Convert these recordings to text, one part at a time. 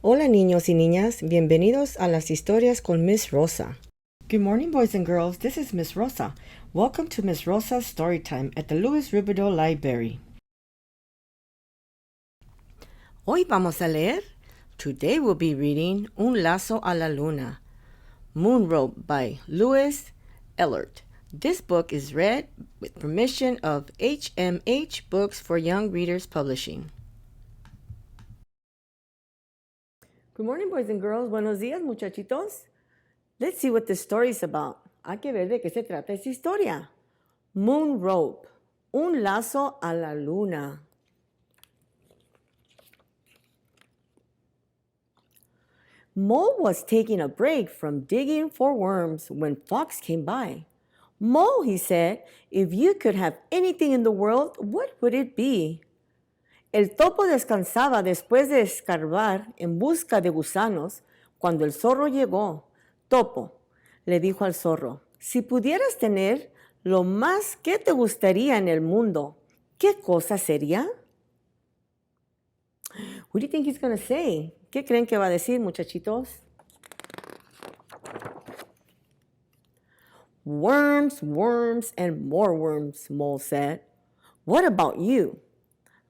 Hola niños y niñas, bienvenidos a las historias con Miss Rosa. Good morning boys and girls, this is Miss Rosa. Welcome to Miss Rosa's story time at the Louis Riverdeau Library. Hoy vamos a leer. Today we'll be reading Un Lazo a la Luna, Moon Rope by Louis Ehlert. This book is read with permission of HMH Books for Young Readers Publishing. Good morning, boys and girls. Buenos días, muchachitos. Let's see what this story is about. Hay que ver de qué se trata esta historia. Moon Rope, un lazo a la luna. Mole was taking a break from digging for worms when Fox came by. Mole, he said, if you could have anything in the world, what would it be? El topo descansaba después de escarbar en busca de gusanos cuando el zorro llegó. Topo, le dijo al zorro, si pudieras tener lo más que te gustaría en el mundo, ¿qué cosa sería? What do you think he's going to say? ¿Qué creen que va a decir, muchachitos? Worms, worms, and more worms, Mole said. What about you?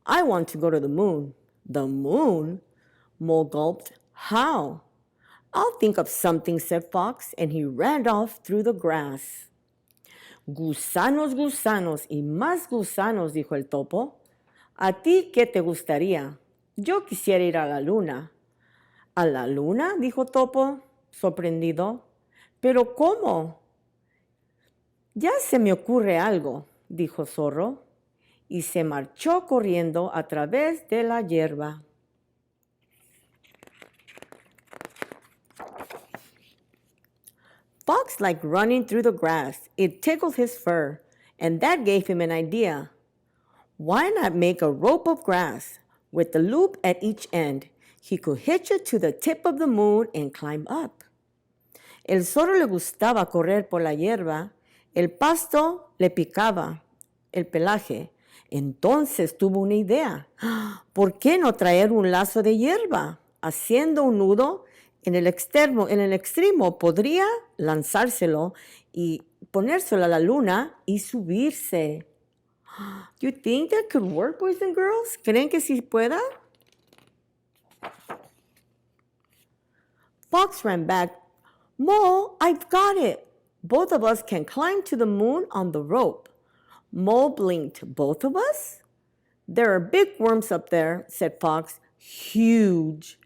I want to go to the moon. The moon? Mole gulped. How? I'll think of something, said Fox, and he ran off through the grass. Gusanos, gusanos y más gusanos, dijo el topo. ¿A ti qué te gustaría? Yo quisiera ir a la luna. ¿A la luna? Dijo Topo, sorprendido. ¿Pero cómo? Ya se me ocurre algo, dijo Zorro, y se marchó corriendo a través de la hierba. Fox liked running through the grass. It tickled his fur, and that gave him an idea. Why not make a rope of grass with the loop at each end? He could hitch it to the tip of the moon and climb up. El zorro le gustaba correr por la hierba. El pasto le picaba el pelaje. Entonces tuvo una idea. ¿Por qué no traer un lazo de hierba? Haciendo un nudo en el extremo podría lanzárselo y ponérselo a la luna y subirse. Do you think that could work, boys and girls? ¿Creen que sí pueda? Fox ran back. Mole, I've got it. Both of us can climb to the moon on the rope. Mole blinked. Both of us? There are big worms up there, said Fox. Huge.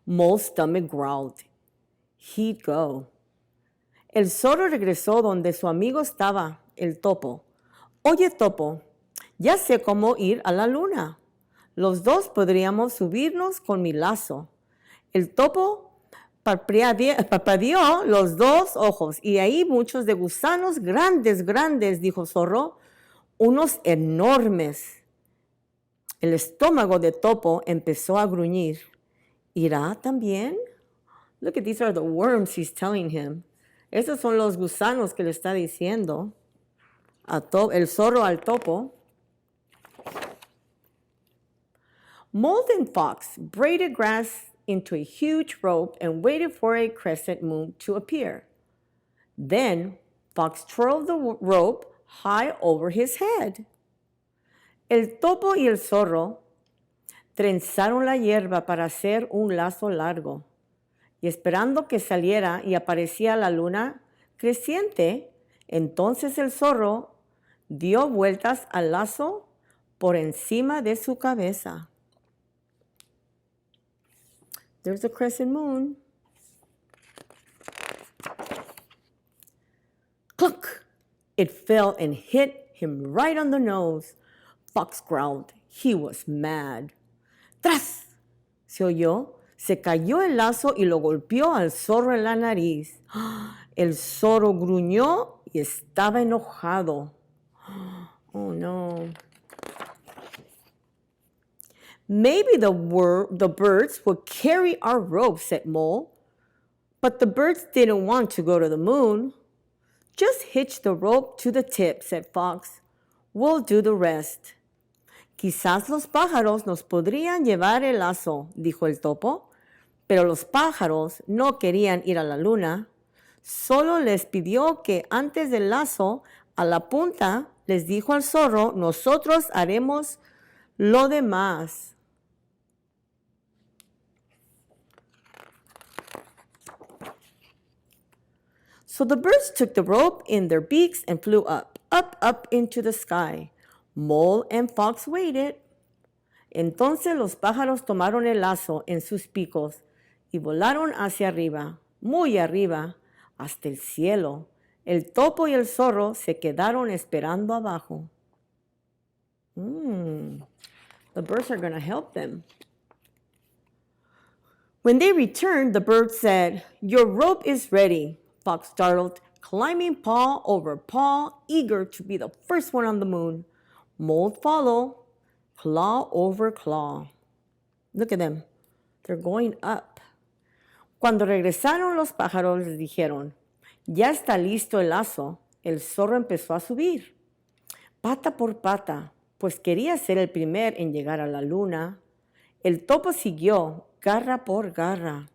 Mole's stomach growled. He'd go. El zorro regresó donde su amigo estaba, el topo. Oye, topo, ya sé cómo ir a la luna. Los dos podríamos subirnos con mi lazo. El topo parpadeó los dos ojos y ahí muchos de gusanos grandes, dijo Zorro, unos enormes. El estómago de Topo empezó a gruñir. ¿Irá también? Look at these are the worms he's telling him. Esos son los gusanos que le está diciendo el zorro al topo. Mole and Fox braided grass into a huge rope and waited for a crescent moon to appear. Then Fox twirled the rope high over his head. El topo y el zorro trenzaron la hierba para hacer un lazo largo, y esperando que saliera y aparecía la luna creciente, entonces el zorro dio vueltas al lazo por encima de su cabeza. There's a crescent moon. Cluck! It fell and hit him right on the nose. Fox growled. He was mad. ¡Tras! Se oyó. Se cayó el lazo y lo golpeó al zorro en la nariz. El zorro gruñó y estaba enojado. Oh no. Maybe the birds would carry our rope, said Mole. But the birds didn't want to go to the moon. Just hitch the rope to the tip, said Fox. We'll do the rest. Quizás los pájaros nos podrían llevar el lazo, dijo el topo, Pero los pájaros no querían ir a la luna. Solo les pidió que antes del lazo, a la punta, les dijo al zorro, nosotros haremos lo demás. So the birds took the rope in their beaks and flew up, up, up into the sky. Mole and Fox waited. Entonces los pájaros tomaron el lazo en sus picos y volaron hacia arriba, muy arriba, hasta el cielo. El topo y el zorro se quedaron esperando abajo. The birds are going to help them. When they returned, the bird said, "Your rope is ready." Fox startled, climbing paw over paw, eager to be the first one on the moon. Mole followed, claw over claw. Look at them. They're going up. Cuando regresaron los pájaros les dijeron, ya está listo el lazo. El zorro empezó a subir, pata por pata, pues quería ser el primer en llegar a la luna. El topo siguió, garra por garra.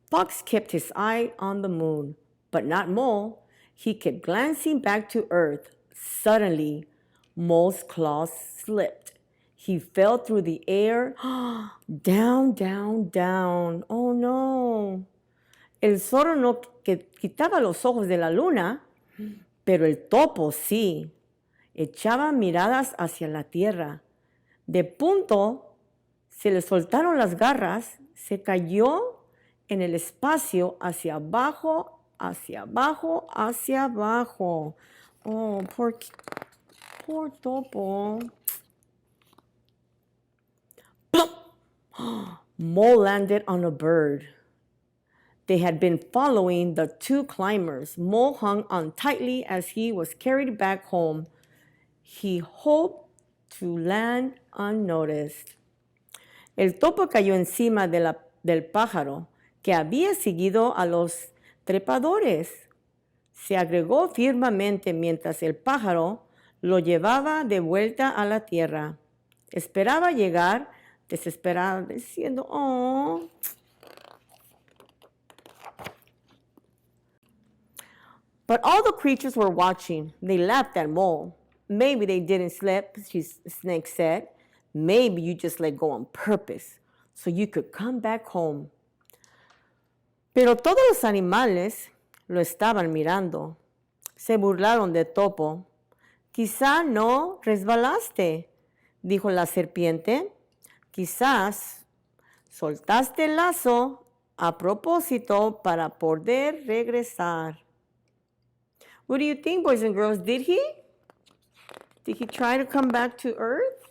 Fox kept his eye on the moon, but not Mole. He kept glancing back to earth. Suddenly, Mole's claws slipped. He fell through the air, down, down, down. Oh no. El zorro no quitaba los ojos de la luna, pero el topo sí. Echaba miradas hacia la tierra. De punto, se le soltaron las garras, se cayó en el espacio hacia abajo, hacia abajo, hacia abajo. Oh, poor topo. Plop! Mole landed on a bird. They had been following the two climbers. Mole hung on tightly as he was carried back home. He hoped to land unnoticed. El topo cayó encima del pájaro que había seguido a los trepadores. Se agregó firmemente mientras el pájaro lo llevaba de vuelta a la tierra. Esperaba llegar desesperado, diciendo, oh. But all the creatures were watching. They laughed at Mole. Maybe they didn't slip, Snake said. Maybe you just let go on purpose so you could come back home. Pero todos los animales lo estaban mirando. Se burlaron de Topo. Quizá no resbalaste, dijo la serpiente. Quizás soltaste el lazo a propósito para poder regresar. What do you think, boys and girls? Did he try to come back to Earth?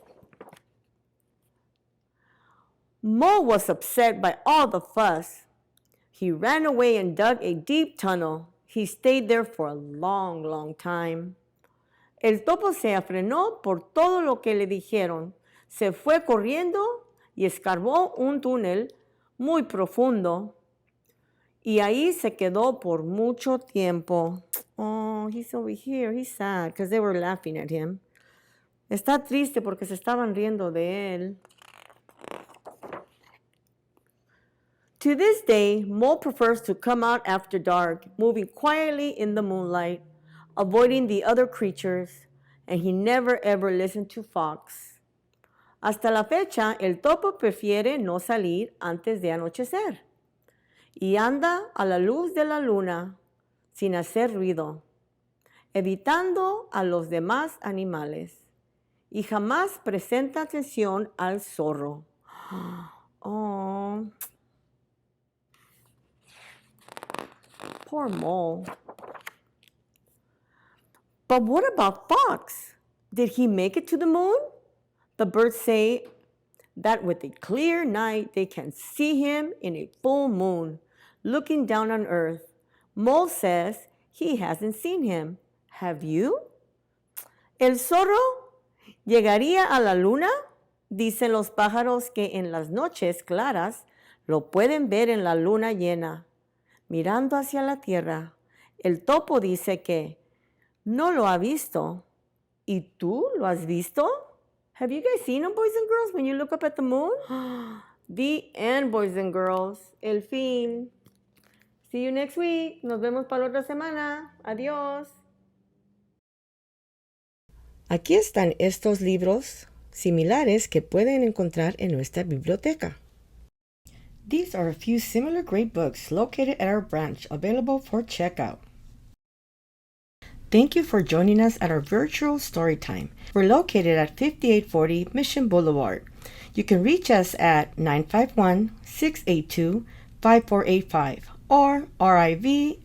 Mole was upset by all the fuss. He ran away and dug a deep tunnel. He stayed there for a long, long time. El topo se afrenó por todo lo que le dijeron. Se fue corriendo y escarbó un túnel muy profundo. Y ahí se quedó por mucho tiempo. Oh, he's over here. He's sad because they were laughing at him. Está triste porque se estaban riendo de él. To this day, Mole prefers to come out after dark, moving quietly in the moonlight, avoiding the other creatures, and he never ever listened to Fox. Hasta la fecha, el topo prefiere no salir antes de anochecer y anda a la luz de la luna sin hacer ruido, evitando a los demás animales y jamás presta atención al zorro. Oh, poor Mole. But what about Fox? Did he make it to the moon? The birds say that with a clear night, they can see him in a full moon, looking down on Earth. Mole says he hasn't seen him. Have you? ¿El zorro llegaría a la luna? Dicen los pájaros que en las noches claras lo pueden ver en la luna llena, mirando hacia la tierra. El topo dice que no lo ha visto. ¿Y tú lo has visto? Have you guys seen them, boys and girls, when you look up at the moon? The end, boys and girls. El fin. See you next week. Nos vemos para la otra semana. Adiós. Aquí están estos libros similares que pueden encontrar en nuestra biblioteca. These are a few similar great books located at our branch, available for checkout. Thank you for joining us at our virtual story time. We're located at 5840 Mission Boulevard. You can reach us at 951-682-5485 or rivlib.net.